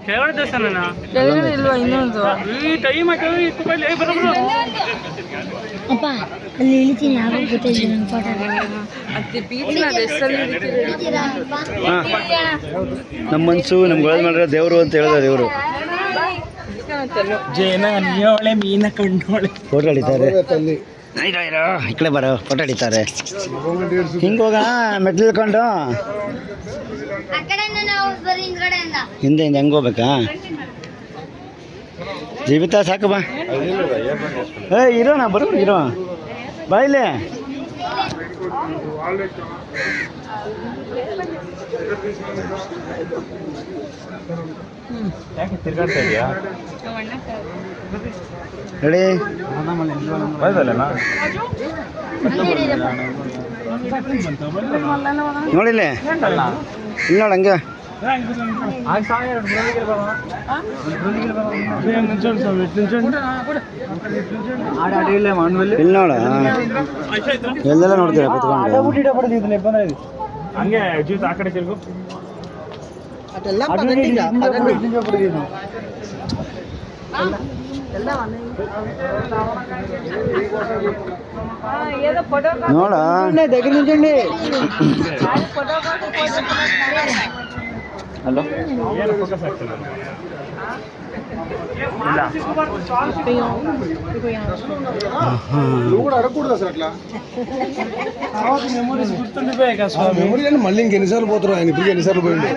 ಕೆಳಗಡೆ ದೇವಸ್ಥಾನನಾ? ಕೆಳಗಡೆ ಇಲ್ವಾ ಇನ್ನೊಂದು? ಈ ಟೈಮ್ ಆಯ್ತು ಬರೋಬ್ರು. ಅಪ್ಪ ಅಲ್ಲಿ ಇಳಿತೀನಿ ಯಾವಾಗ ಗೊತ್ತಿಲ್ಲ ನನ್ನ ಫೋಟೋ ಅತ್ತೆ ಬೀಚ್ ಎಷ್ಟಲ್ಲಿ ನಮ್ಮ ಮನ್ಸು ನಮ್ಗೆ ಒಳ್ಳೇದು ಮಾಡಿದ್ರೆ ದೇವರು ಅಂತ ಹೇಳಿದ ದೇವರು. ಜೇನ ನೀವಳೆ ಮೀನ ಕಂಡೋಳೆ ಫೋಟೋ ಹಿಡಿತಾರೆ. ಇರೋ ಈ ಕಡೆ ಬರೋ ಫೋಟೋ ಹಿಡಿತಾರೆ. ಹಿಂಗೆ ಹೋಗೋಣ ಮೆಟ್ಲು ಇಳ್ಕೊಂಡು ಹಿಂದೆ ಹೆಂಗೆ ಹೋಗ್ಬೇಕಾ? ಜೀವಿತ ಸಾಕು ಬಾ. ಇರೋಣ ಬರೋ ಇರೋ ಬಾ ಇಲ್ಲಿ. ಯಾಕೆ ತಿರ್ಗಾಡ್ತಾ ಇದೆಯಾ? ರೆಡಿ ನೋಡಿಲ್ಲ ಇಲ್ಲಿ ನೋಡ ಹಂಗೆ ಇಲ್ಲಿ ನೋಡ ಎಲ್ಲೆಲ್ಲ ನೋಡ್ತೀರ ಕುತ್ಕೊಂಡು. ಹಂಗೆ ಜೀವಿತ ಆ ಕಡೆ ತಿರ್ಗು. ನೋಡ దగ్గర నుంచండి. హలో ಏನು ಫೋಕಸ್ ಆಗ್ತಿಲ್ಲ. మెమరీస్ గుర్తుండిపోయాయి కదా స్వామి. మెమరీ అని మళ్ళీ ఇంకెన్నిసార్లు పోతారు ఆయన? ఇప్పుడు ఎన్నిసార్లు పోయింది?